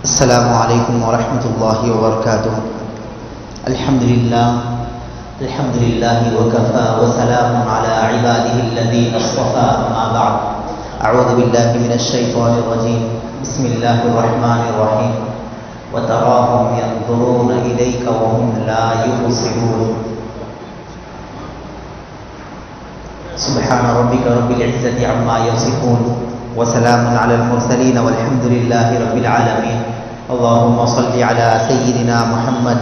السلام علیکم ورحمۃ اللہ وبرکاتہ۔ الحمد للہ وکفى وسلام علی عباده الذین اصطفى، اما بعد، اعوذ باللہ من الشیطان الرجیم، بسم اللہ الرحمن الرحیم، وتراهم ينظرون الیک وهم لا يبصرون، سبحان ربک رب العزة عما یصفون، وسلام علی المرسلین والحمد للہ رب العالمین۔ اللهم صل على سيدنا محمد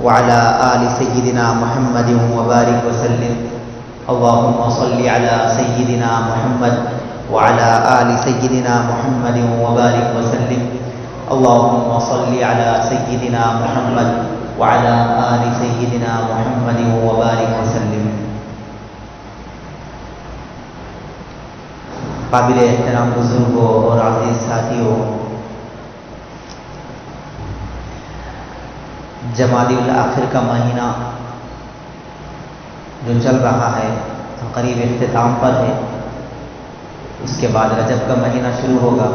وعلى آل سيدنا محمد وبارك وسلم۔ اللهم صل على سيدنا محمد وعلى آل سيدنا محمد وبارك وسلم۔ اللهم صل على سيدنا محمد وعلى آل سيدنا محمد وبارك وسلم۔ قابل احترام بزرگوں اور عزیز ساتھیوں، جمادی الاخر کا مہینہ جو چل رہا ہے قریب اختتام پر ہے، اس کے بعد رجب کا مہینہ شروع ہوگا۔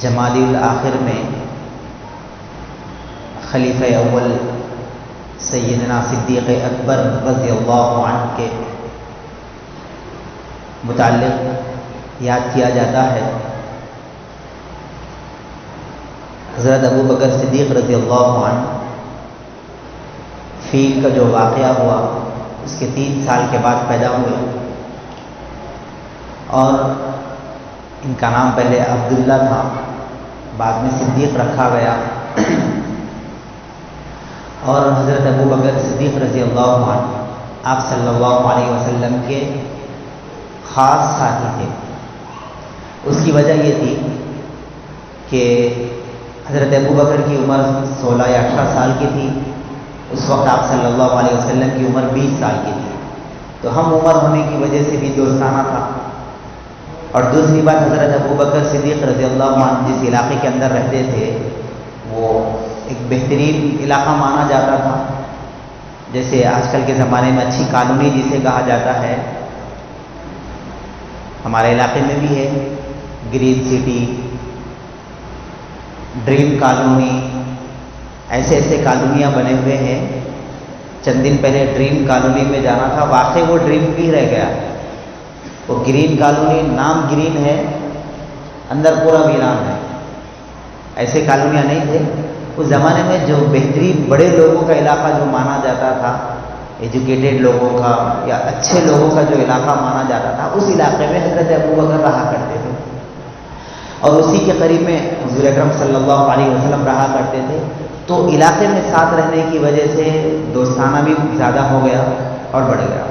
جمادی الاخر میں خلیفہ اول سیدنا صدیق اکبر رضی اللہ عنہ کے متعلق یاد کیا جاتا ہے۔ حضرت ابو بکر صدیق رضی اللہ عنہ فیل کا جو واقعہ ہوا اس کے 3 سال کے بعد پیدا ہوئے، اور ان کا نام پہلے عبداللہ تھا، بعد میں صدیق رکھا گیا، اور حضرت ابو بکر صدیق رضی اللہ عنہ آپ صلی اللہ علیہ وسلم کے خاص ساتھی تھے۔ اس کی وجہ یہ تھی کہ حضرت ابو بکر کی عمر 16 یا 18 سال کی تھی، اس وقت آپ صلی اللہ علیہ وسلم کی عمر 20 سال کی تھی، تو ہم عمر ہونے کی وجہ سے بھی دوستانہ تھا۔ اور دوسری بات، حضرت ابو بکر صدیق رضی اللہ عنہ جس علاقے کے اندر رہتے تھے وہ ایک بہترین علاقہ مانا جاتا تھا، جیسے آج کل کے زمانے میں اچھی کالونی جسے کہا جاتا ہے، ہمارے علاقے میں بھی ہے گرین سٹی، ڈریم کالونی، ایسے کالونیاں بنے ہوئے ہیں۔ چند دن پہلے ڈریم کالونی میں جانا تھا، واقعی وہ ڈریم بھی رہ گیا۔ وہ گرین کالونی، نام گرین ہے، اندر پورا ویران ہے۔ ایسے کالونیاں نہیں تھے اس زمانے میں، جو بہترین بڑے لوگوں کا علاقہ جو مانا جاتا تھا، ایجوکیٹڈ لوگوں کا یا اچھے لوگوں کا جو علاقہ مانا جاتا تھا، اس علاقے میں حضرت ابو بکر رہا کرتے تھے، اور اسی کے قریب میں حضور اکرم صلی اللہ علیہ وسلم رہا کرتے تھے۔ تو علاقے میں ساتھ رہنے کی وجہ سے دوستانہ بھی زیادہ ہو گیا اور بڑھ گیا۔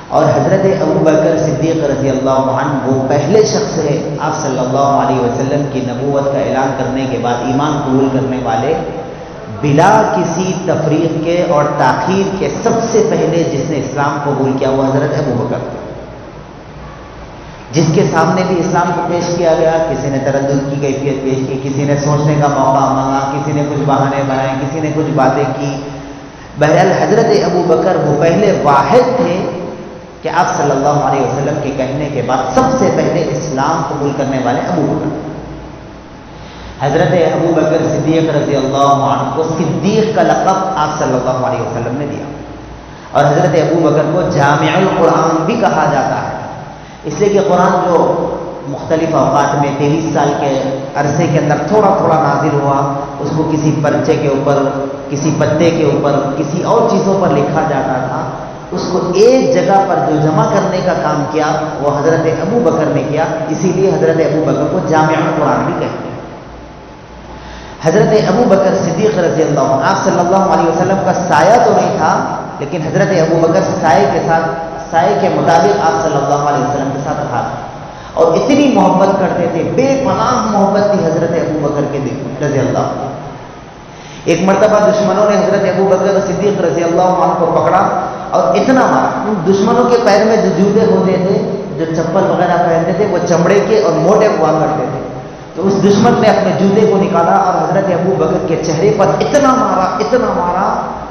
اور حضرت ابو بکر صدیق رضی اللہ عنہ وہ پہلے شخص ہے آپ صلی اللہ علیہ وسلم کی نبوت کا اعلان کرنے کے بعد ایمان قبول کرنے والے، بلا کسی تفریق کے اور تاخیر کے سب سے پہلے جس نے اسلام قبول کیا وہ حضرت ابو بکر، جس کے سامنے بھی اسلام کو پیش کیا گیا۔ کسی نے تردد کی کیفیت پیش کی، کسی نے سوچنے کا موقع مانگا، کسی نے کچھ بہانے بنائے، کسی نے کچھ باتیں کی۔ بہرحال حضرت ابو بکر وہ پہلے واحد تھے کہ آپ صلی اللہ علیہ وسلم کے کہنے کے بعد سب سے پہلے اسلام قبول کرنے والے ابو بکر۔ حضرت ابو بکر صدیق رضی اللہ عنہ کو صدیق کا لقب آپ صلی اللہ علیہ وسلم نے دیا، اور حضرت ابو بکر کو جامع القرآن بھی کہا جاتا ہے، اس لیے کہ قرآن جو مختلف اوقات میں 23 سال کے عرصے کے اندر تھوڑا تھوڑا نازل ہوا، اس کو کسی پرچے کے اوپر، کسی پتے کے اوپر، کسی اور چیزوں پر لکھا جاتا تھا، اس کو ایک جگہ پر جو جمع کرنے کا کام کیا وہ حضرت ابو بکر نے کیا، اسی لیے حضرت ابو بکر کو جامع القرآن بھی کہتے ہیں۔ حضرت ابو بکر صدیق رضی اللہ عنہ آپ صلی اللہ علیہ وسلم کا سایہ تو نہیں تھا، لیکن حضرت ابو بکر سائے کے مطابق آپ صلی اللہ علیہ وسلم کے ساتھ رہا، اور اتنی محبت کرتے تھے، بے پناہ محبت تھی حضرت ابو بکر کے رضی اللہ عنہ۔ ایک مرتبہ دشمنوں نے حضرت ابو بکر صدیق رضی اللہ عنہ کو پکڑا اور اتنا مارا، ان دشمنوں کے پیر میں جو جوتے ہوتے تھے، جو چپل وغیرہ پہنتے تھے، وہ چمڑے کے اور موٹے ہوا کرتے تھے، تو اس دشمن نے اپنے جوتے کو نکالا اور حضرت ابو بکر کے چہرے پر اتنا مارا،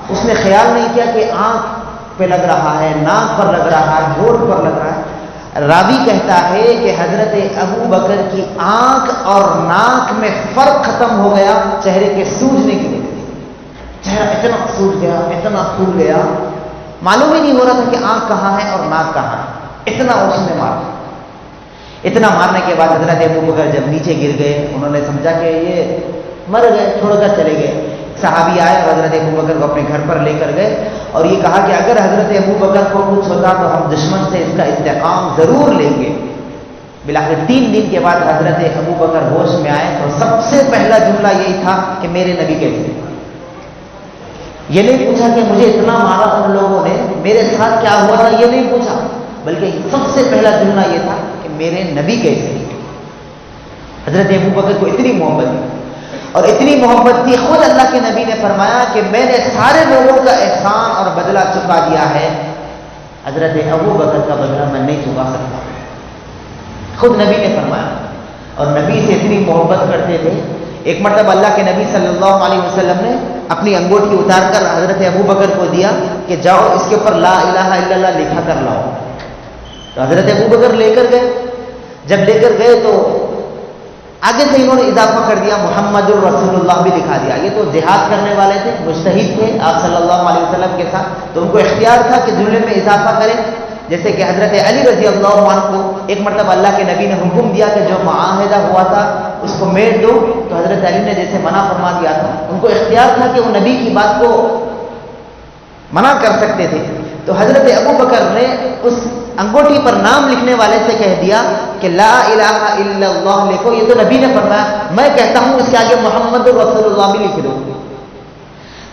اس نے خیال نہیں کیا کہ آنکھ پہ لگ رہا ہے، ناک پر لگ رہا ہے، ہونٹ پر لگ رہا ہے، راوی کہتا ہے کہ حضرت ابو بکر کی آنکھ اور ناک میں فرق ختم ہو گیا چہرے کے سوجنے کی وجہ سے. چہرہ اتنا سوج گیا، اتنا پھول گیا، معلوم ہی نہیں ہو رہا تھا کہ آنکھ کہاں ہے اور ناک کہاں ہے. اتنا اس نے مارا. اتنا مارنے کے بعد حضرت ابو بکر جب نیچے گر گئے، انہوں نے سمجھا کہ یہ مر گئے، چھوڑ کر چلے گئے. صحابی آئے اور حضرت ابو بکر کو اپنے گھر پر لے کر گئے اور یہ کہا کہ اگر حضرت ابو بکر کو کچھ ہوتا تو ہم دشمن سے اس کا انتقام ضرور لیں گے. بالآخر 3 دن کے بعد حضرت ابو بکر ہوش میں آئے تو سب سے پہلا جملہ یہی تھا کہ میرے نبی کیسے. یہ نہیں پوچھا کہ مجھے اتنا مارا ان لوگوں نے، میرے ساتھ کیا ہوا تھا، یہ نہیں پوچھا، بلکہ سب سے پہلا جملہ یہ تھا کہ میرے نبی کیسے. حضرت ابو بکر کو اتنی محبت تھی اور اتنی محبت تھی، خود اللہ کے نبی نے فرمایا کہ میں نے سارے لوگوں کا احسان اور بدلہ چکا دیا ہے، حضرت ابو بکر کا بدلہ میں نہیں چکا سکتا. خود نبی نے فرمایا. اور نبی سے اتنی محبت کرتے تھے. ایک مرتبہ اللہ کے نبی صلی اللہ علیہ وسلم نے اپنی انگوٹھی اتار کر حضرت ابو بکر کو دیا کہ جاؤ اس کے اوپر لا الہ الا اللہ لکھا کر لاؤ. تو حضرت ابو بکر لے کر گئے. جب لے کر گئے تو آگے سے انہوں نے اضافہ کر دیا، محمد الرسول اللہ بھی لکھا دیا. یہ تو جہاد کرنے والے تھے، مجتہد تھے آپ صلی اللہ علیہ وسلم کے ساتھ، تو ان کو اختیار تھا کہ جملے میں اضافہ کریں. جیسے کہ حضرت علی رضی اللہ عنہ کو ایک مرتبہ اللہ کے نبی نے حکم دیا کہ جو معاہدہ ہوا تھا اس کو میٹ دو، تو حضرت علی نے جیسے منع فرما دیا تھا. ان کو اختیار تھا کہ وہ نبی کی بات کو منع کر سکتے تھے. تو حضرت ابو بکر نے اس انگوٹھی پر نام لکھنے والے سے کہہ دیا کہ لا الہ الا اللہ لکھو. یہ تو نبی نے فرمایا، میں کہتا ہوں اس کے آگے محمد رسول اللہ بھی لکھ دو.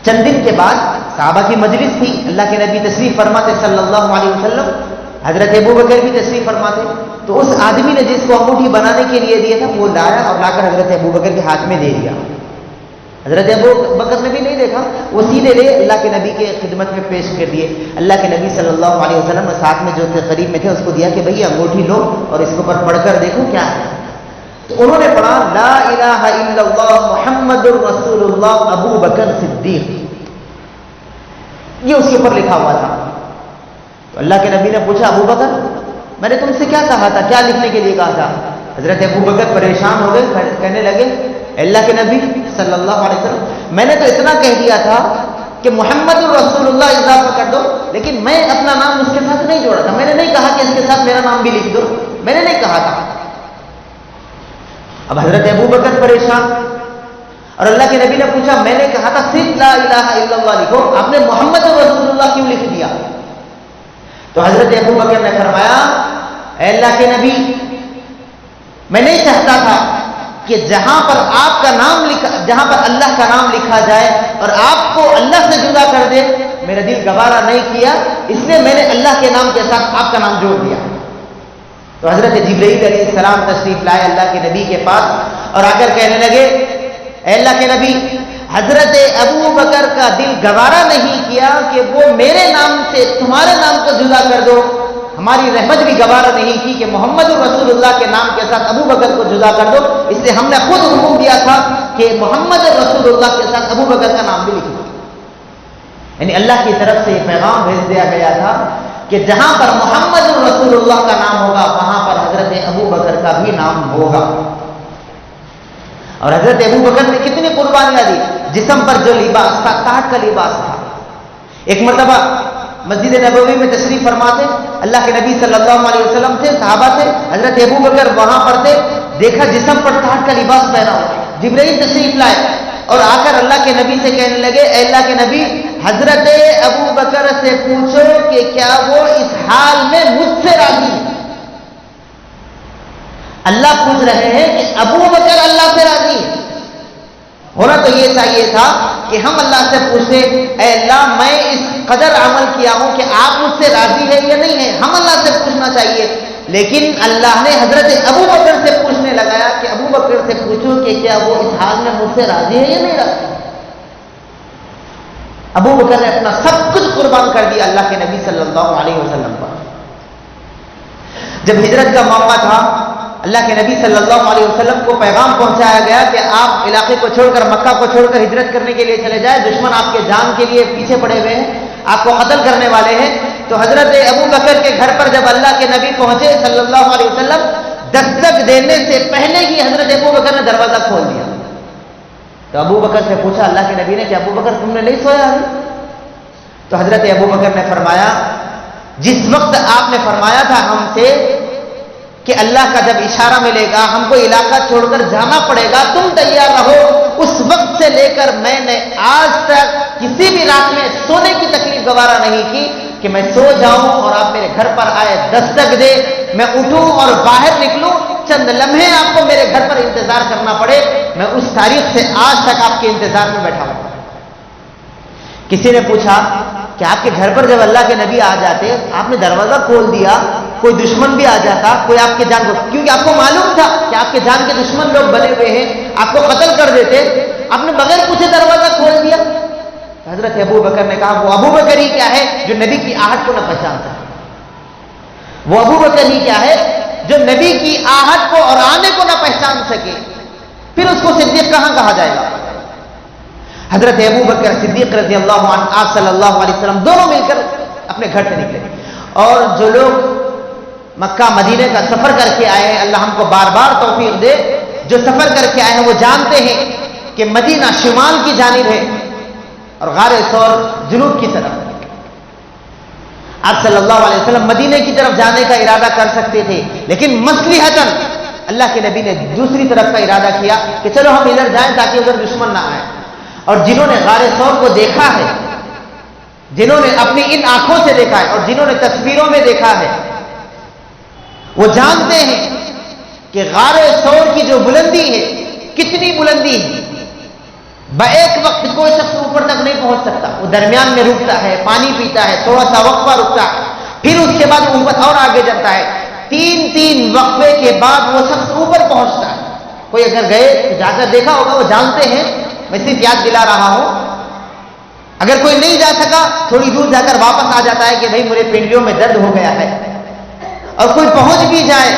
چند دن کے بعد صحابہ کی مجلس تھی، اللہ کے نبی تشریف فرماتے صلی اللہ علیہ وسلم، حضرت ابو بکر بھی تشریف فرماتے. تو اس آدمی نے جس کو انگوٹھی بنانے کے لیے دیا تھا وہ لایا اور لا کر حضرت ابو بکر کے ہاتھ میں دے دیا. حضرت ابو بکر نے بھی نہیں دیکھا، وہ سیدھے لے اللہ کے نبی کے خدمت میں پیش کر دیے. اللہ کے نبی صلی اللہ علیہ وسلم نے ساتھ میں جو قریب میں تھے اس کو دیا کہ بھئی انگوٹھی لو اور اس کے اوپر پڑھ کر دیکھو کیا ہے. تو انہوں نے پڑھا لا الہ الا اللہ محمد الرسول اللہ ابو بکر صدیق، یہ اس کے اوپر لکھا ہوا تھا. تو اللہ کے نبی نے پوچھا ابو بکر میں نے تم سے کیا کہا تھا، کیا لکھنے کے لیے کہا تھا؟ حضرت ابو بکر پریشان ہو گئے، کہنے لگے اللہ کے نبی صلی اللہ علیہ وسلم میں نے تو اتنا کہہ دیا تھا کہ محمد الرسول اللہ اضافہ کر دو، لیکن میں اپنا نام اس کے ساتھ نہیں جوڑا تھا. میں نے نہیں کہا کہ اس کے ساتھ میرا نام بھی لکھ دو، میں نے نہیں کہا تھا. اب حضرت ابو بکر پریشان اور اللہ کے نبی نے پوچھا میں نے کہا تھا صرف لا الہ الا اللہ لکھو، آپ نے محمد رسول اللہ کیوں لکھ دیا؟ تو حضرت ابو بکر نے فرمایا اے اللہ کے نبی میں نہیں چاہتا تھا کہ جہاں پر آپ کا نام لکھا، جہاں پر اللہ کا نام لکھا جائے اور آپ کو اللہ سے جدا کر دے، میرا دل گوارا نہیں کیا، اس لیے میں نے اللہ کے نام کے ساتھ آپ کا نام جوڑ دیا. تو حضرت جبرائیل علیہ السلام تشریف لائے اللہ کے نبی کے پاس اور آ کر کہنے لگے اے اللہ کے نبی حضرت ابو بکر کا دل گوارا نہیں کیا کہ وہ میرے نام سے تمہارے نام کو جدا کر دو، ہماری رحمت بھی گوارا نہیں کی کہ محمد رسول اللہ کے نام کے ساتھ ابو بکر کو جدا کر دو، اس لیے ہم نے خود حکم دیا تھا کہ محمد رسول اللہ کے ساتھ ابو بکر کا نام بھی لکھ دو. یعنی اللہ کی طرف سے یہ پیغام بھیج دیا گیا تھا کہ جہاں پر محمد رسول اللہ کا نام ہوگا وہاں پر حضرت ابو بکر کا بھی نام ہوگا. اور حضرت ابو بکر نے کتنی قربانیاں دی، جسم پر جو لباس تھا کاٹ کا لباس تھا. ایک مرتبہ مسجد نبوی میں تشریف فرماتے، اللہ کے نبی صلی اللہ علیہ وسلم تھے، صحابہ تھے، حضرت ابو بکر وہاں پر تھے، دیکھا جسم پر کاٹ کا لباس پہنا ہوا. جبرائیل تشریف لائے اور آ کر اللہ کے نبی سے کہنے لگے اے اللہ کے نبی حضرت ابو بکر سے پوچھو کہ کیا وہ اس حال میں مجھ سے راضی ہے. اللہ پوچھ رہے ہیں کہ ابو بکر اللہ سے راضی ہے. ہونا تو یہ چاہیے تھا کہ ہم اللہ سے پوچھتے اے اللہ میں اس قدر عمل کیا ہوں کہ آپ مجھ سے راضی ہے یا نہیں ہے، ہم اللہ سے پوچھنا چاہیے. لیکن اللہ نے حضرت ابو بکر سے پوچھنے لگایا کہ ابو بکر سے پوچھو کہ کیا وہ اس حال میں مجھ سے راضی ہے یا نہیں راضی. ابو بکر نے اپنا سب کچھ قربان کر دیا اللہ کے نبی صلی اللہ علیہ وسلم پر. جب ہجرت کا موقع تھا اللہ کے نبی صلی اللہ علیہ وسلم کو پیغام پہنچایا گیا کہ آپ علاقے کو چھوڑ کر مکہ کو چھوڑ کر ہجرت کرنے کے لیے چلے جائیں، دشمن آپ کے جان کے لیے پیچھے پڑے ہوئے ہیں، آپ کو قتل کرنے والے ہیں. تو حضرت ابو بکر کے گھر پر جب اللہ کے نبی پہنچے صلی اللہ علیہ وسلم، دستک دینے سے پہلے ہی حضرت ابو بکر نے دروازہ کھول دیا. تو ابو بکر سے پوچھا اللہ کے نبی نے کہ ابو بکر تم نے نہیں سویا ابھی؟ تو حضرت ابو بکر نے فرمایا جس وقت آپ نے فرمایا تھا ہم سے کہ اللہ کا جب اشارہ ملے گا ہم کو علاقہ چھوڑ کر جانا پڑے گا، تم تیار رہو، اس وقت سے لے کر میں نے آج تک کسی بھی رات میں سونے کی تکلیف گوارا نہیں کی کہ میں سو جاؤں اور آپ میرے گھر پر آئے، دستک دے، میں اٹھوں اور باہر نکلوں، چند لمحے آپ کو میرے گھر پر انتظار کرنا پڑے. میں اس تاریخ سے آج تک آپ کے انتظار میں بیٹھا ہوں. کسی نے پوچھا کہ آپ کے گھر پر جب اللہ کے نبی آ جاتے آپ نے دروازہ کھول دیا، کوئی دشمن بھی آ جاتا، کوئی آپ کے جان کو، کیونکہ آپ کو معلوم تھا کہ آپ کے جان کے دشمن لوگ بنے ہوئے ہیں، آپ کو قتل کر دیتے، آپ نے بغیر پوچھے دروازہ کھول دیا. حضرت ابو بکر نے کہا وہ ابو بکر ہی کیا ہے جو نبی کی آہٹ کو نہ پہچانتا؟ وہ ابو بکر ہی کیا ہے جو نبی کی آہٹ کو اور آنے کو نہ پہچان سکے؟ پھر اس کو صدیق کہاں کہا جائے گا؟ حضرت ابو بکر صدیق رضی اللہ عنہ آپ صلی اللہ علیہ وسلم دونوں مل کر اپنے گھر سے نکلے. اور جو لوگ مکہ مدینے کا سفر کر کے آئے ہیں، اللہ ہم کو بار بار توفیق دے، جو سفر کر کے آئے ہیں وہ جانتے ہیں کہ مدینہ شمال کی جانب ہے اور غار ثور جنوب کی طرف. آپ صلی اللہ علیہ وسلم مدینے کی طرف جانے کا ارادہ کر سکتے تھے، لیکن مصلحتاً اللہ کے نبی نے دوسری طرف کا ارادہ کیا کہ چلو ہم ادھر جائیں تاکہ ادھر دشمن نہ آئے. اور جنہوں نے غار ثور کو دیکھا ہے، جنہوں نے اپنی ان آنکھوں سے دیکھا ہے اور جنہوں نے تصویروں میں دیکھا ہے، وہ جانتے ہیں کہ غار ثور کی جو بلندی ہے کتنی بلندی ہے. ایک وقت کوئی شخص اوپر تک نہیں پہنچ سکتا، وہ درمیان میں رکتا ہے، پانی پیتا ہے، تھوڑا سا وقفہ رکتا ہے، پھر اس کے بعد اوپر اور آگے جاتا ہے. تین وقفے کے بعد وہ شخص اوپر پہنچتا ہے. کوئی اگر گئے جا کر دیکھا ہوگا، وہ جانتے ہیں. میں صرف یاد دلا رہا ہوں، اگر کوئی نہیں جا سکا تھوڑی دور جا کر واپس آ جاتا ہے کہ بھائی میرے پنڈلیوں میں درد ہو گیا ہے. اور کوئی پہنچ بھی جائے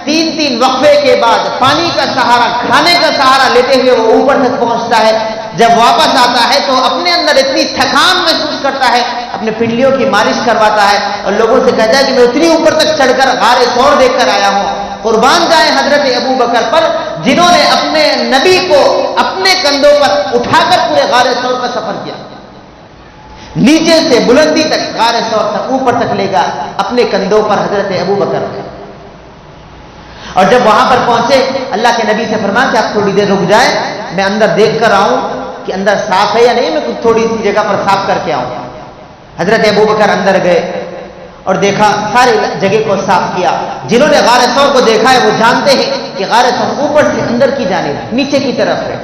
تین وقفے کے بعد پانی کا سہارا، کھانے کا سہارا لیتے ہوئے وہ اوپر تک پہنچتا ہے. جب واپس آتا ہے تو اپنے اندر اتنی تھکان محسوس کرتا ہے، اپنے پنڈلیوں کی مالش کرواتا ہے اور لوگوں سے کہتا ہے کہ میں اتنی اوپر تک چڑھ کر غار ثور دیکھ کر آیا ہوں. قربان جائیں حضرت ابو بکر پر جنہوں نے اپنے نبی کو اپنے کندھوں پر اٹھا کر پورے غار ثور کا سفر کیا. نیچے سے بلندی تک غار ثور تک اوپر تک لے گا اپنے کندھوں پر حضرت ابو بکر. اور جب وہاں پر پہنچے اللہ کے نبی سے فرمایا کہ آپ تھوڑی دیر رک جائیں، میں اندر دیکھ کر آؤں کہ اندر صاف ہے یا نہیں، میں کچھ تھوڑی سی جگہ پر صاف کر کے آؤں. حضرت ابو بکر اندر گئے اور دیکھا، ساری جگہ کو صاف کیا. جنہوں نے غار ثور کو دیکھا ہے وہ جانتے ہیں کہ غار ثور اوپر سے اندر کی جانب نیچے کی طرف ہے،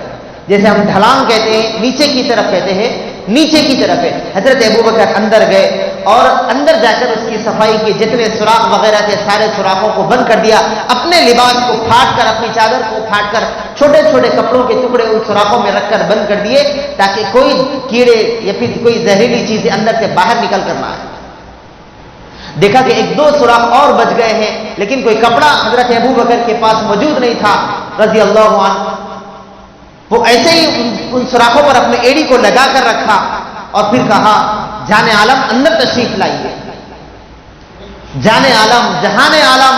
جیسے ہم ڈھلان کہتے ہیں نیچے کی طرف کہتے ہیں، نیچے کی طرف ہے. حضرت ابو بکر اندر گئے اور اندر جا کر اس کی صفائی کی، جتنے سوراخ وغیرہ تھے سارے سوراخوں کو بند کر دیا، اپنے لباس کو پھاڑ کر، اپنی چادر کو پھاڑ کر چھوٹے چھوٹے کپڑوں کے ٹکڑے ان سوراخوں میں رکھ کر بند کر دیے تاکہ کوئی کیڑے یا پھر کوئی زہریلی چیزیں اندر سے باہر نکل کر نہ آئے. دیکھا کہ 1-2 سوراخ اور بچ گئے ہیں، لیکن کوئی کپڑا حضرت ابو بکر کے پاس موجود نہیں تھا رضی اللہ عنہ. وہ ایسے ہی ان سوراخوں پر اپنے ایڑی کو لگا کر رکھا اور پھر کہا جان عالم اندر تشریف لائیے. جان عالم، جہان عالم،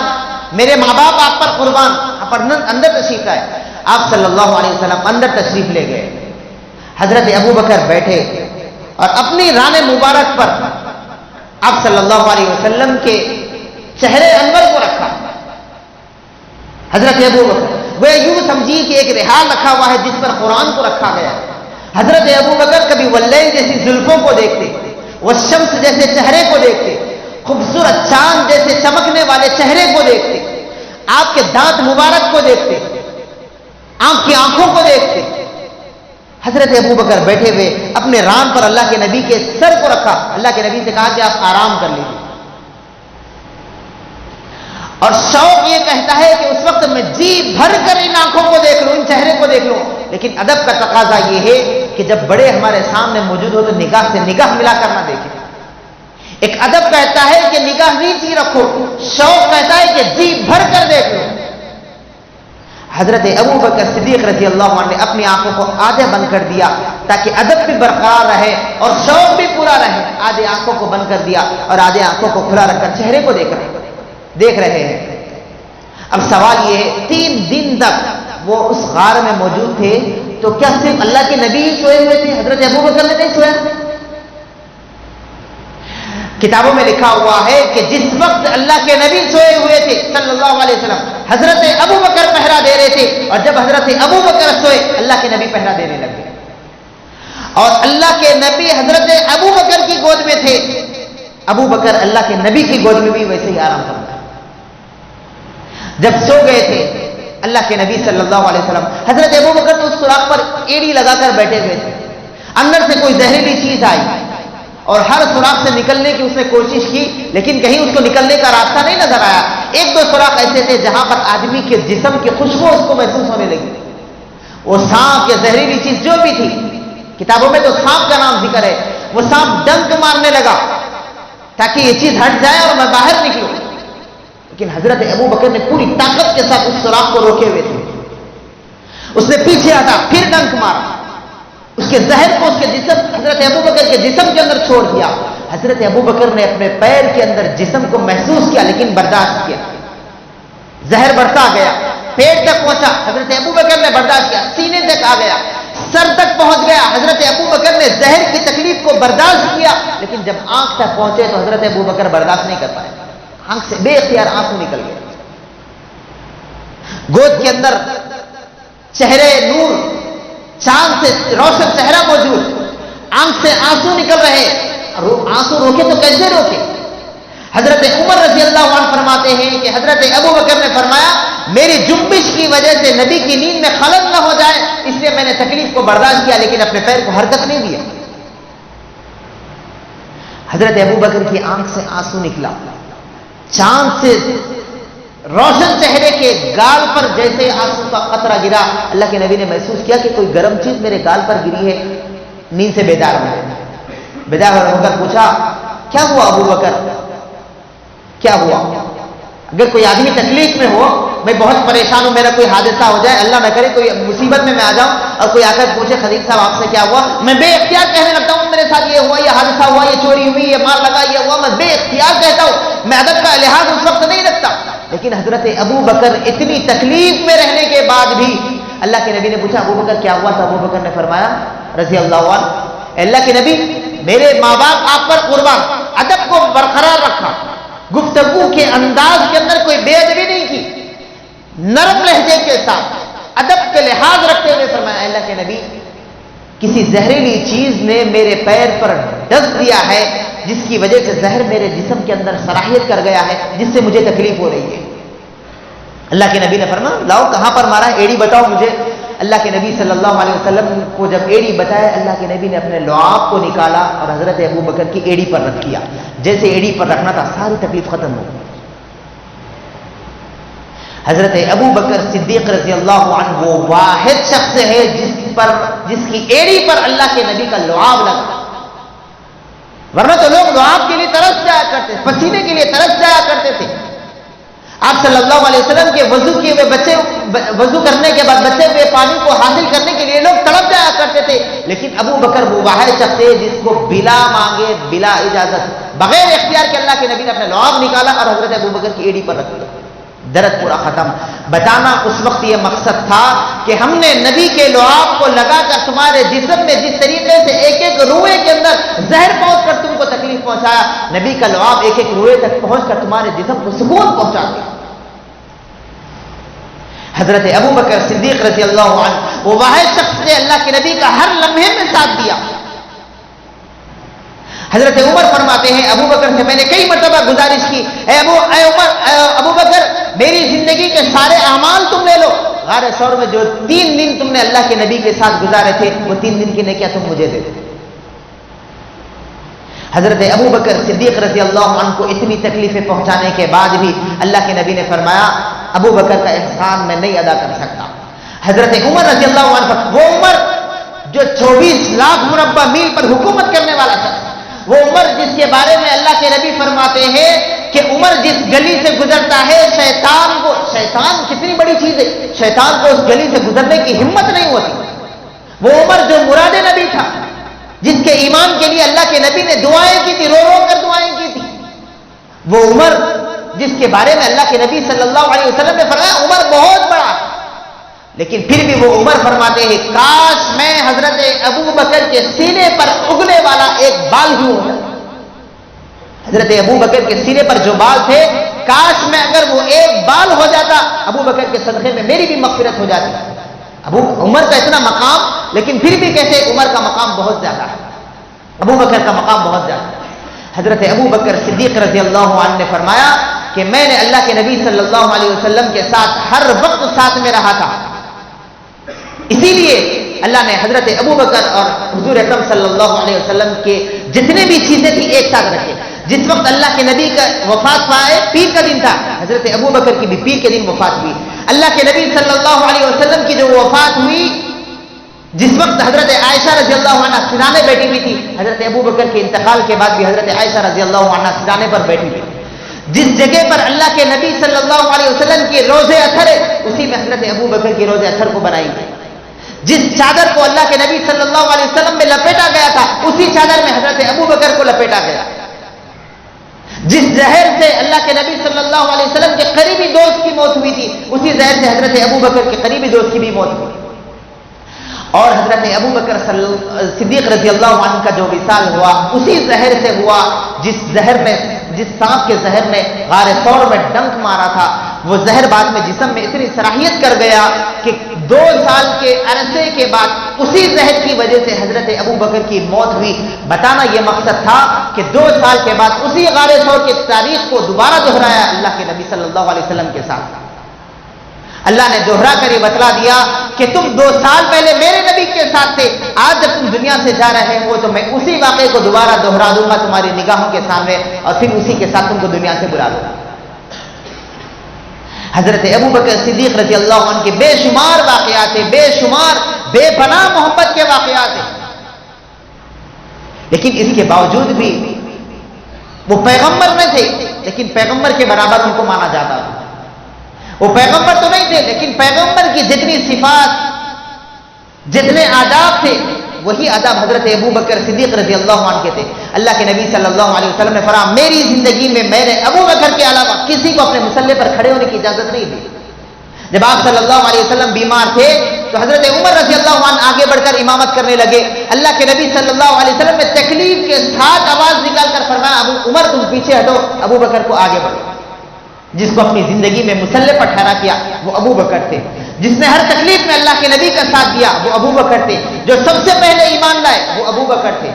میرے ماں باپ آپ پر قربان، آپ اندر تشریف لائے. آپ صلی اللہ علیہ وسلم اندر تشریف لے گئے. حضرت ابو بکر بیٹھے اور اپنی ران مبارک پر آپ صلی اللہ علیہ وسلم کے چہرے انور کو رکھا. حضرت ابو بکر وہ یوں سمجھی کہ ایک رحال رکھا ہوا ہے جس پر قرآن کو رکھا گیا. حضرت ابو بکر کبھی واللیل جیسی زلفوں کو دیکھتے، والشمس جیسے چہرے کو دیکھتے، خوبصورت چاند جیسے چمکنے والے چہرے کو دیکھتے، آپ کے دانت مبارک کو دیکھتے، آپ کی آنکھوں کو دیکھتے. حضرت ابو بکر بیٹھے ہوئے اپنے ران پر اللہ کے نبی کے سر کو رکھا. اللہ کے نبی سے کہا کہ آپ آرام کر لیجیے. اور شوق یہ کہتا ہے کہ اس وقت میں جی بھر کر ان آنکھوں کو دیکھ لوں، ان چہرے کو دیکھ لوں، لیکن ادب کا تقاضا یہ ہے کہ جب بڑے ہمارے سامنے موجود ہو تو نگاہ سے نگاہ ملا کر نہ دیکھیں. ایک ادب کہتا ہے کہ نگاہ نیچی رکھو، شوق کہتا ہے کہ جی بھر کر دیکھ لو. حضرت ابو بکر صدیق رضی اللہ عنہ نے اپنی آنکھوں کو آدھے بند کر دیا تاکہ ادب بھی برقرار رہے اور شوق بھی پورا رہے. آدھے آنکھوں کو بند کر دیا اور آدھے آنکھوں کو کھلا رکھ کر چہرے کو دیکھ رہے ہیں. اب سوال یہ ہے 3 دن تک وہ اس غار میں موجود تھے تو کیا صرف اللہ کے نبی ہی سوئے ہوئے تھے؟ حضرت ابو بکر نے نہیں سویا؟ کتابوں میں لکھا ہوا ہے کہ جس وقت اللہ کے نبی سوئے ہوئے تھے صلی اللہ علیہ وسلم حضرت ابو بکر پہرا دے رہے تھے اور جب حضرت ابو بکر سوئے اللہ کے نبی پہرا دینے لگے. اور اللہ کے نبی حضرت ابو بکر کی گود میں تھے. ابو بکر اللہ کے نبی کی گود میں بھی ویسے ہی آرام کرتا. جب سو گئے تھے اللہ کے نبی صلی اللہ علیہ وسلم حضرت ابو بکر تو اس سوراخ پر ایڑی لگا کر بیٹھے ہوئے تھے. اندر سے کوئی زہریلی چیز آئی اور ہر سوراخ سے نکلنے کی اس نے کوشش کی لیکن کہیں اس کو نکلنے کا راستہ نہیں نظر آیا. 1-2 سوراخ ایسے تھے جہاں پر آدمی کے جسم کی خوشبو اس کو محسوس ہونے لگی. وہ سانپ یا زہریلی چیز جو بھی تھی، کتابوں میں تو سانپ کا نام ذکر ہے، وہ سانپ ڈنک مارنے لگا تاکہ یہ چیز ہٹ جائے اور میں باہر نکلوں. لیکن حضرت ابو بکر نے پوری طاقت کے ساتھ اس سوراخ کو روکے ہوئے تھے. اس نے پیچھے ہٹا، پھر ڈنک مارا، اس کے زہر کو اس کے جسم حضرت ابو بکر کے جسم کے اندر چھوڑ دیا. حضرت ابو بکر نے اپنے پیر کے اندر جسم کو محسوس کیا لیکن برداشت کیا. زہر برسا گیا، پیٹ تک پہنچا، حضرت ابو بکر نے برداشت کیا. سینے تک آ گیا، سر تک پہنچ گیا. حضرت ابو بکر نے زہر کی تکلیف کو برداشت کیا لیکن جب آنکھ تک پہنچے تو حضرت ابو بکر برداشت نہیں کر پائے. آنکھ سے بے اختیار آنسو نکل گئے. گود کے اندر چہرے نور، چاند سے روشن چہرہ موجود، آنکھ سے آنسو نکل رہے. آنسو روکے تو کیسے روکے؟ حضرت عمر رضی اللہ عنہ فرماتے ہیں کہ حضرت ابو بکر نے فرمایا میری جنبش کی وجہ سے نبی کی نیند میں خلل نہ ہو جائے اس لیے میں نے تکلیف کو برداشت کیا لیکن اپنے پیر کو حرکت نہیں دیا. حضرت ابو بکر کی آنکھ سے آنسو نکلا. چاند سے روشن چہرے کے گال پر جیسے آنسو کا قطرہ گرا اللہ کے نبی نے محسوس کیا کہ کوئی گرم چیز میرے گال پر گری ہے. نیند سے بیدار ہو کر پوچھا کیا ہوا ابو بکر، کیا ہوا؟ اگر کوئی آدمی تکلیف میں ہو، میں بہت پریشان ہوں، میرا کوئی حادثہ ہو جائے، اللہ نہ کرے کوئی مصیبت میں آ جاؤں اور کوئی آ کر پوچھے خلیل صاحب آپ سے کیا ہوا، میں بے اختیار کہنے لگتا ہوں میرے ساتھ یہ ہوا، یہ حادثہ ہوا، یہ چوری ہوئی، یہ مار لگا، یہ ہوا. میں بے اختیار کہتا ہوں، میں ادب کا لحاظ اس وقت نہیں رکھتا. لیکن حضرت ابو بکر اتنی تکلیف میں رہنے کے بعد بھی اللہ کے نبی نے پوچھا ابو بکر کیا ہوا تھا؟ ابو بکر نے فرمایا رضی اللہ عنہ اللہ کے نبی میرے ماں باپ آپ پر قربان، ادب کو برقرار رکھا، گفتگو کے انداز کے اندر کوئی بے ادبی نہیں کی، نرم لہجے کے ساتھ ادب کے لحاظ رکھتے ہوئے فرمایا اللہ کے نبی کسی زہریلی چیز نے میرے پیر پر ڈس دیا ہے جس کی وجہ سے زہر میرے جسم کے اندر صلاحیت کر گیا ہے جس سے مجھے تکلیف ہو رہی ہے. اللہ کے نبی نے فرمایا لاؤ کہاں پر مارا ہے، ایڑی بتاؤ مجھے. اللہ کے نبی صلی اللہ علیہ وسلم کو جب ایڑی بتایا اللہ کے نبی نے اپنے لعاب کو نکالا اور حضرت ابو بکر کی ایڑی پر رکھ دیا. جیسے ایڑی پر رکھنا تھا ساری تکلیف ختم ہو گئی. حضرت ابو بکر صدیق رضی اللہ عنہ وہ واحد شخص ہے جس کی ایڑی پر اللہ کے نبی کا لعاب لگا. ورنہ تو لوگ لعاب کے لیے ترس جایا کرتے، پسینے کے لیے ترس جایا کرتے تھے. آپ صلی اللہ علیہ وسلم کے وضو کیے ہوئے بچے، وضو کرنے کے بعد بچے ہوئے پانی کو حاصل کرنے کے لیے لوگ تڑپ جایا کرتے تھے. لیکن ابو بکر وہ واحد شخص ہے جس کو بلا مانگے، بلا اجازت، بغیر اختیار کے اللہ کے نبی نے اپنے لعاب نکالا اور حضرت ابو بکر کی ایڑی پر رکھ دیا. درد پورا ختم. بتانا اس وقت یہ مقصد تھا کہ ہم نے نبی کے لعاب کو لگا کر تمہارے جسم میں جس طریقے سے ایک ایک روئے کے اندر زہر پہنچ کر تم کو تکلیف پہنچایا، نبی کا لعاب ایک ایک روئے تک پہنچ کر تمہارے جسم کو سکون پہنچا دیا. حضرت ابو بکر صدیق رضی اللہ عنہ وہ واحد شخص نے اللہ کے نبی کا ہر لمحے میں ساتھ دیا. حضرت عمر فرماتے ہیں ابو بکر سے میں نے کئی مرتبہ گزارش کی اے ابو بکر میری زندگی کے سارے اعمال تم لے لو، غار ثور میں جو 3 دن تم نے اللہ کے نبی کے ساتھ گزارے تھے وہ 3 دن کی نیکیاں تم مجھے دے دو. حضرت ابو بکر صدیق رضی اللہ عنہ کو اتنی تکلیفیں پہنچانے کے بعد بھی اللہ کے نبی نے فرمایا ابو بکر کا احسان میں نہیں ادا کر سکتا. حضرت عمر رضی اللہ عنہ وہ عمر جو 24 لاکھ مربع میل پر حکومت کرنے والا تھا، وہ عمر جس کے بارے میں اللہ کے نبی فرماتے ہیں کہ عمر جس گلی سے گزرتا ہے شیطان کتنی بڑی چیز ہے، شیطان کو اس گلی سے گزرنے کی ہمت نہیں ہوتی. وہ عمر جو مراد نبی تھا، جس کے ایمان کے لیے اللہ کے نبی نے دعائیں کی تھی، رو رو کر دعائیں کی تھی، وہ عمر جس کے بارے میں اللہ کے نبی صلی اللہ علیہ وسلم نے فرمایا عمر بہت بڑا ہے، لیکن پھر بھی وہ عمر فرماتے ہیں کاش میں حضرت ابو بکر کے سینے پر اگنے والا ایک بال ہی ہوتا. حضرت ابو بکر کے سینے پر جو بال تھے، کاش میں اگر وہ ایک بال ہو جاتا، ابو بکر کے صدقے میں میری بھی مغفرت ہو جاتی. عمر کا اتنا مقام، لیکن پھر بھی کہتے عمر کا مقام بہت زیادہ ہے، ابو بکر کا مقام بہت زیادہ ہے. حضرت ابو بکر صدیق رضی اللہ عنہ نے فرمایا کہ میں نے اللہ کے نبی صلی اللہ علیہ وسلم کے ساتھ ہر وقت ساتھ میں رہا تھا، اسی لیے اللہ نے حضرت ابو بکر اور حضور اکرم صلی اللہ علیہ وسلم کے جتنے بھی چیزیں تھی ایک ساتھ رکھے. جس وقت اللہ کے نبی کا وفات پائے، پیر کا دن تھا، حضرت ابو بکر کی بھی پیر کے دن وفات ہوئی. اللہ کے نبی صلی اللہ علیہ وسلم کی جو وفات ہوئی، جس وقت حضرت عائشہ رضی اللہ عنہ سرانے بیٹھی ہوئی تھی، حضرت ابو بکر کے انتقال کے بعد بھی حضرت عائشہ رضی اللہ عنہ سرانے پر بیٹھی ہوئی. جس جگہ پر اللہ کے نبی صلی اللہ علیہ وسلم کی روزے اثر ہے، اسی میں حضرت ابو بکر کی روزے اثر کو بنائی گئی. جس چادر کو اللہ کے نبی صلی اللہ علیہ وسلم میں لپیٹا گیا تھا، اسی چادر میں حضرت ابو بکر کو لپیٹا گیا. جس زہر سے اللہ کے نبی صلی اللہ علیہ وسلم کے قریبی دوست کی موت ہوئی تھی، اسی زہر سے حضرت ابو بکر کے قریبی دوست کی بھی موت ہوئی. اور حضرت ابو بکر صدیق رضی اللہ عنہ کا جو وصال ہوا، اسی زہر سے ہوا جس سانپ کے زہر نے غار ثور میں ڈنک مارا تھا. وہ زہر بعد میں جسم میں اتنی صلاحیت کر گیا کہ 2 سال کے عرصے کے بعد اسی زہر کی وجہ سے حضرت ابو بکر کی موت ہوئی. بتانا یہ مقصد تھا کہ 2 سال کے بعد اسی غار ثور کی تاریخ کو دوبارہ دہرایا اللہ کے نبی صلی اللہ علیہ وسلم کے ساتھ. اللہ نے دوہرا کر یہ بتلا دیا کہ تم 2 سال پہلے میرے نبی کے ساتھ تھے، آج جب تم دنیا سے جا رہے ہو تو میں اسی واقعے کو دوبارہ دوہرا دوں گا تمہاری نگاہوں کے سامنے، اور پھر اسی کے ساتھ تم کو دنیا سے بلا دوں گا. حضرت ابو بکر صدیق رضی اللہ عنہ کے بے شمار واقعات ہیں، بے شمار بے پناہ محبت کے واقعات ہیں، لیکن اس کے باوجود بھی وہ پیغمبر نہ تھے، لیکن پیغمبر کے برابر ان کو مانا جاتا تھا. وہ پیغمبر تو نہیں تھے، لیکن پیغمبر کی جتنی صفات، جتنے آداب تھے، وہی آداب حضرت ابو بکر صدیق رضی اللہ عنہ کے تھے. اللہ کے نبی صلی اللہ علیہ وسلم نے فرمایا میری زندگی میں میں نے ابو بکر کے علاوہ کسی کو اپنے مصلی پر کھڑے ہونے کی اجازت نہیں دی. جب آپ صلی اللہ علیہ وسلم بیمار تھے تو حضرت عمر رضی اللہ عنہ آگے بڑھ کر امامت کرنے لگے. اللہ کے نبی صلی اللہ علیہ وسلم نے تکلیف کے ساتھ آواز نکال کر فرمایا عمر تم پیچھے ہٹو، ابو بکر کو آگے بڑھو. جس کو اپنی زندگی میں مصلی پر ٹھہرا کیا وہ ابو بکر تھے. جس نے ہر تکلیف میں اللہ کے نبی کا ساتھ دیا وہ ابو بکر تھے. جو سب سے پہلے ایمان لائے وہ ابو بکر تھے.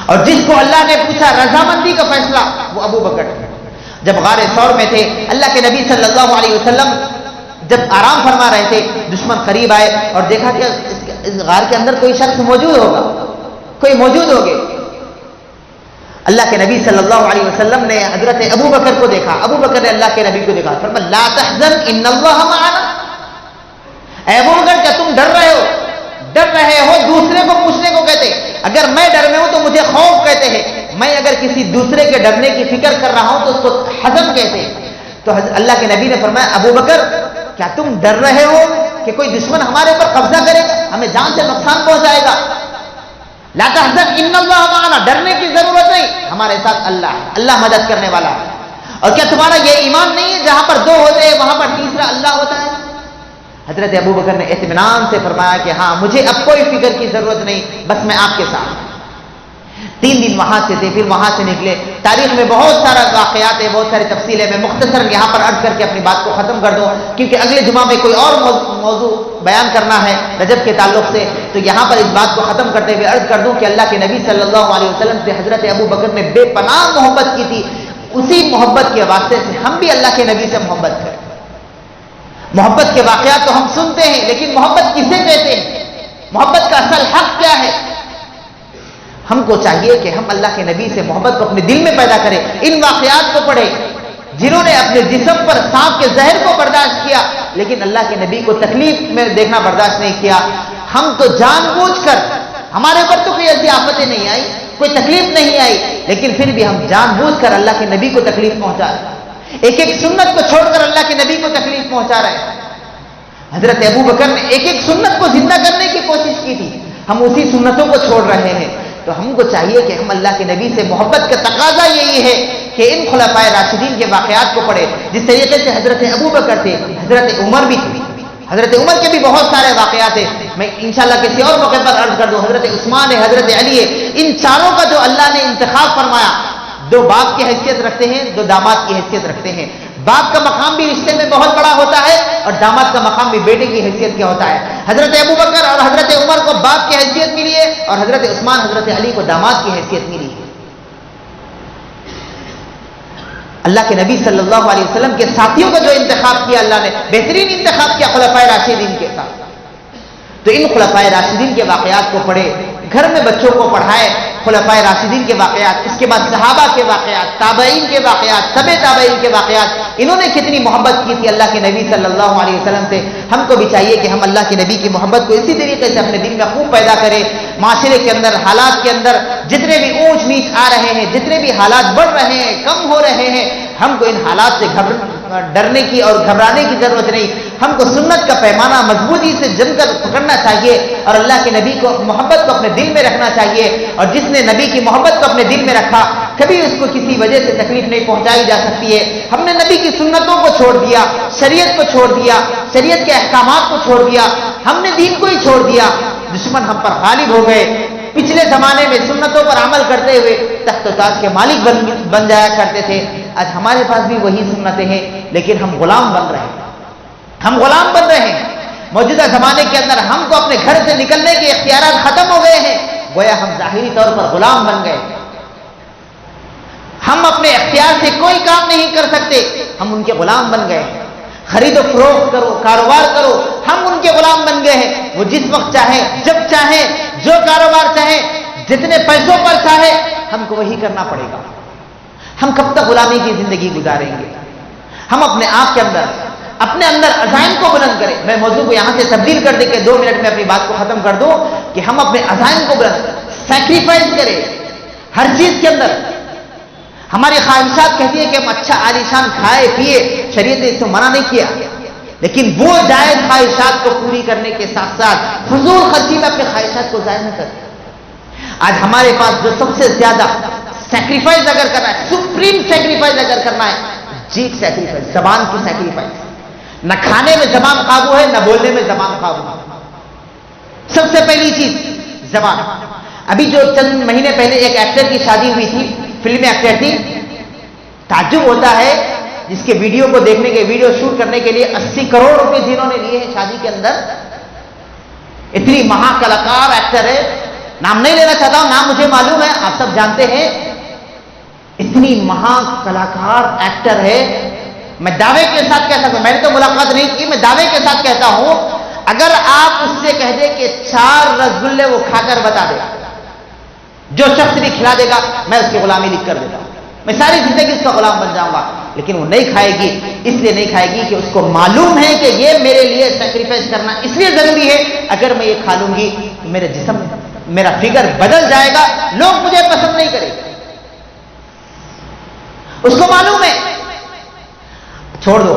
اور جس کو اللہ نے پوچھا رضامندی کا فیصلہ وہ ابو بکر تھے. جب غار ثور میں تھے، اللہ کے نبی صلی اللہ علیہ وسلم جب آرام فرما رہے تھے، دشمن قریب آئے اور دیکھا کہ اس غار کے اندر کوئی شخص موجود ہوگا، کوئی موجود ہوگے. اللہ کے نبی صلی اللہ علیہ وسلم نے حضرت ابو بکر کو دیکھا، ابو بکر نے اللہ کے نبی کو دیکھا، فرمایا لا تحزن ان اللہ معنا. اے ابو بکر کیا تم ڈر رہے ہو؟ ڈر رہے ہو دوسرے کو پوچھنے کو کہتے، اگر میں ڈر میں ہوں تو مجھے خوف کہتے ہیں، میں اگر کسی دوسرے کے ڈرنے کی فکر کر رہا ہوں تو اس کو حزن کہتے ہیں. تو اللہ کے نبی نے فرمایا ابو بکر کیا تم ڈر رہے ہو کہ کوئی دشمن ہمارے اوپر قبضہ کرے گا، ہمیں جان سے نقصان پہنچائے گا؟ لا تحزن ان اللہ معنا، ڈرنے کی ضرورت نہیں، ہمارے ساتھ اللہ ہے، اللہ مدد کرنے والا ہے. اور کیا تمہارا یہ ایمان نہیں ہے جہاں پر 2 ہوتے ہیں وہاں پر تیسرا اللہ ہوتا ہے؟ حضرت ابو بکر نے اطمینان سے فرمایا کہ ہاں مجھے اب کوئی فکر کی ضرورت نہیں، بس میں آپ کے ساتھ. 3 دن وہاں سے تھے، پھر وہاں سے نکلے. تاریخ میں بہت سارا واقعات ہے، بہت ساری تفصیل ہے. میں مختصر یہاں پر عرض کر کے اپنی بات کو ختم کر دوں، کیونکہ اگلے جمعہ میں کوئی اور موضوع بیان کرنا ہے رجب کے تعلق سے. تو یہاں پر اس بات کو ختم کرتے ہوئے عرض کر دوں کہ اللہ کے نبی صلی اللہ علیہ وسلم سے حضرت ابو بکر نے بے پناہ محبت کی تھی. اسی محبت کے واسطے سے ہم بھی اللہ کے نبی سے محبت کریں. محبت کے واقعات تو ہم سنتے ہیں، لیکن محبت کسے کہتے ہیں؟ محبت کا اصل حق کیا ہے؟ ہم کو چاہیے کہ ہم اللہ کے نبی سے محبت کو اپنے دل میں پیدا کریں. ان واقعات کو پڑھیں جنہوں نے اپنے جسم پر سانپ کے زہر کو برداشت کیا لیکن اللہ کے نبی کو تکلیف میں دیکھنا برداشت نہیں کیا. ہم تو جان بوجھ کر، ہمارے اوپر تو کوئی ایسی آفتیں نہیں آئی، کوئی تکلیف نہیں آئی، لیکن پھر بھی ہم جان بوجھ کر اللہ کے نبی کو تکلیف پہنچا رہے ہیں، ایک ایک سنت کو چھوڑ کر اللہ کے نبی کو تکلیف پہنچا رہے ہیں۔ حضرت ابو بکر نے ایک ایک سنت کو زندہ کرنے کی کوشش کی تھی، ہم اسی سنتوں کو چھوڑ رہے ہیں۔ تو ہم کو چاہیے کہ ہم اللہ کے نبی سے محبت کا تقاضا یہی ہے کہ ان خلفائے راشدین کے واقعات کو پڑھے، جس طریقے سے حضرت ابو بکر تھے، حضرت عمر بھی تھے، حضرت عمر کے بھی بہت سارے واقعات ہیں، میں انشاءاللہ کسی اور موقع پر عرض کر دوں، حضرت عثمان ہے، حضرت علی ہے، ان چاروں کا جو اللہ نے انتخاب فرمایا، دو باپ کی حیثیت رکھتے ہیں، دو داماد کی حیثیت رکھتے ہیں۔ باپ کا مقام بھی رشتے میں بہت بڑا ہوتا ہے اور داماد کا مقام بھی بیٹے کی حیثیت کیا ہوتا ہے۔ حضرت ابو بکر اور حضرت عمر کو باپ کی حیثیت ملی ہے اور حضرت عثمان حضرت علی کو داماد کی حیثیت ملی ہے۔ اللہ کے نبی صلی اللہ علیہ وسلم کے ساتھیوں کا جو انتخاب کیا اللہ نے، بہترین انتخاب کیا خلفائے راشدین کے ساتھ۔ تو ان خلفائے راشدین کے واقعات کو پڑھے، گھر میں بچوں کو پڑھائے خلفائے راشدین کے واقعات، اس کے بعد صحابہ کے واقعات، تابعین کے واقعات، تبع تابعین کے واقعات، انہوں نے کتنی محبت کی تھی اللہ کے نبی صلی اللہ علیہ وسلم سے۔ ہم کو بھی چاہیے کہ ہم اللہ کے نبی کی محبت کو اسی طریقے سے اپنے دل میں خوب پیدا کریں۔ معاشرے کے اندر، حالات کے اندر جتنے بھی اونچ نیچ آ رہے ہیں، جتنے بھی حالات بڑھ رہے ہیں، کم ہو رہے ہیں، ہم کو ان حالات سے ڈرنے کی اور گھبرانے کی ضرورت نہیں، ہم کو سنت کا پیمانہ مضبوطی سے جم کر پکڑنا چاہیے اور اللہ کے نبی کو محبت کو اپنے دل میں رکھنا چاہیے۔ اور جس نے نبی کی محبت کو اپنے دل میں رکھا، کبھی اس کو کسی وجہ سے تکلیف نہیں پہنچائی جا سکتی ہے۔ ہم نے نبی کی سنتوں کو چھوڑ دیا، شریعت کو چھوڑ دیا، شریعت کے احکامات کو چھوڑ دیا، ہم نے دین کو ہی چھوڑ دیا، دشمن ہم پر غالب ہو گئے۔ پچھلے زمانے میں سنتوں پر عمل کرتے ہوئے تخت و تاج کے مالک بن جایا کرتے تھے، آج ہمارے پاس بھی وہی سنتیں ہیں، لیکن ہم غلام بن رہے ہیں، ہم غلام بن رہے ہیں۔ موجودہ زمانے کے اندر ہم کو اپنے گھر سے نکلنے کے اختیارات ختم ہو گئے ہیں، گویا ہم ظاہری طور پر غلام بن گئے، ہم اپنے اختیار سے کوئی کام نہیں کر سکتے، ہم ان کے غلام بن گئے ہیں۔ خرید و فروخت کرو، کاروبار کرو، ہم ان کے غلام بن گئے ہیں۔ وہ جس وقت چاہے، جب چاہے، جو کاروبار چاہے، جتنے پیسوں پر چاہے، ہم کو وہی کرنا پڑے گا۔ ہم کب تک غلامی کی زندگی گزاریں گے؟ ہم اپنے آپ کے اندر، اپنے اندر عزائم کو بلند کریں۔ میں موضوع کو یہاں سے تبدیل کر دے کے 2 منٹ میں اپنی بات کو ختم کر دوں کہ ہم اپنے عزائم کو بلند، سیکریفائز کریں ہر چیز کے اندر۔ ہماری خواہشات کہتی ہے کہ ہم اچھا عالیشان کھائے پیے، شریعت نے اس کو منع نہیں کیا، لیکن وہ جائز خواہشات کو پوری کرنے کے ساتھ ساتھ فضول خرچی میں اپنے خواہشات کو ضائع نہ کریں۔ آج ہمارے پاس جو سب سے زیادہ سیکریفائز اگر کرنا ہے، سپریم سیکریفائز اگر کرنا ہے، جیت سیکریفائز، زبان کی سیکریفائز۔ نہ کھانے میں زبان قابو ہے، نہ بولنے میں زبان قابو ہے۔ سب سے پہلی چیز زبان۔ ابھی جو چند مہینے پہلے ایک ایکٹر کی شادی ہوئی تھی، فلم ایکٹر تھی، تعجب ہوتا ہے جس کے ویڈیو کو دیکھنے کے، ویڈیو شوٹ کرنے کے لیے 80 کروڑ روپے جنہوں نے لیے ہیں شادی کے اندر۔ اتنی مہا کلاکار ایکٹر ہے، نام نہیں لینا چاہتا ہوں، نام مجھے معلوم ہے، آپ سب جانتے ہیں، اتنی مہا کلاکار ایکٹر ہے۔ میں دعوے کے ساتھ کہہ سکتا ہوں، میں نے تو ملاقات نہیں کی، میں دعوے کے ساتھ کہتا ہوں، اگر آپ اس سے کہہ دیں کہ 4 رسگلے وہ کھا کر بتا دے، جو شخص بھی کھلا دے گا میں اس کی غلامی لکھ کر دیتا ہوں، میں ساری زندگی اس کا غلام بن جاؤں گا، لیکن وہ نہیں کھائے گی۔ اس لیے نہیں کھائے گی کہ اس کو معلوم ہے کہ یہ میرے لیے سیکریفائز کرنا اس لیے ضروری ہے، اگر میں یہ کھا لوں گی تو میرے جسم، میرا فگر بدل جائے گا، لوگ مجھے پسند نہیں کریں گے، اس کو معلوم ہے۔ چھوڑ دو،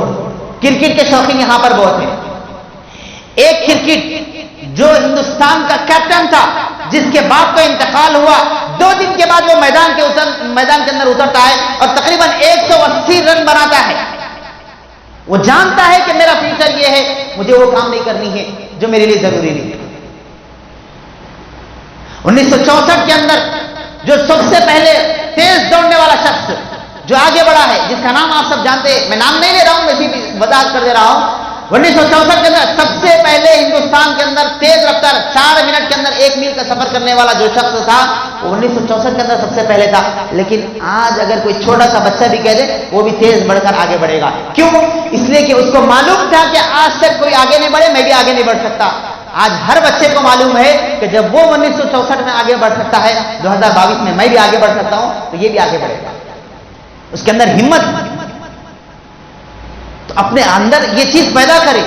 کرکٹ کے شوقین یہاں پر بہت ہیں۔ ایک کرکٹ جو ہندوستان کا کیپٹن تھا، جس کے باپ کا انتقال ہوا، 2 دن کے بعد وہ میدان کے اندر اترتا ہے اور تقریباً 180 رن بناتا ہے۔ وہ جانتا ہے کہ میرا فیوچر یہ ہے، مجھے وہ کام نہیں کرنی ہے جو میرے لیے ضروری نہیں ہے۔ 1964 کے اندر جو سب سے پہلے تیز دوڑنے والا شخص جو آگے بڑھا ہے، جس کا نام آپ سب جانتے ہیں، میں نام نہیں لے رہا ہوں، میں صرف وضاحت کر دے رہا ہوں۔ 1964 کے اندر سب سے پہلے ہندوستان کے اندر تیز رفتار 4 منٹ کے اندر 1 میل کا سفر کرنے والا جو شخص تھا، وہ 1964 کے اندر سب سے پہلے تھا۔ لیکن آج اگر کوئی چھوٹا سا بچہ بھی کہہ دے، وہ بھی تیز بڑھ کر آگے بڑھے گا۔ کیوں؟ اس لیے کہ اس کو معلوم تھا کہ آج تک کوئی آگے نہیں بڑھے، میں بھی آگے نہیں بڑھ سکتا۔ آج ہر بچے کو معلوم ہے کہ جب وہ 1964 میں آگے بڑھ سکتا ہے، 2022 میں بھی آگے بڑھ سکتا ہوں، تو یہ بھی آگے بڑھے گا۔ اس کے اندر ہمت، تو اپنے اندر یہ چیز پیدا کرے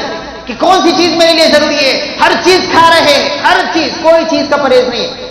کہ کون سی چیز میرے لیے ضروری ہے۔ ہر چیز کھا رہے، ہر چیز، کوئی چیز کا پرہیز نہیں ہے۔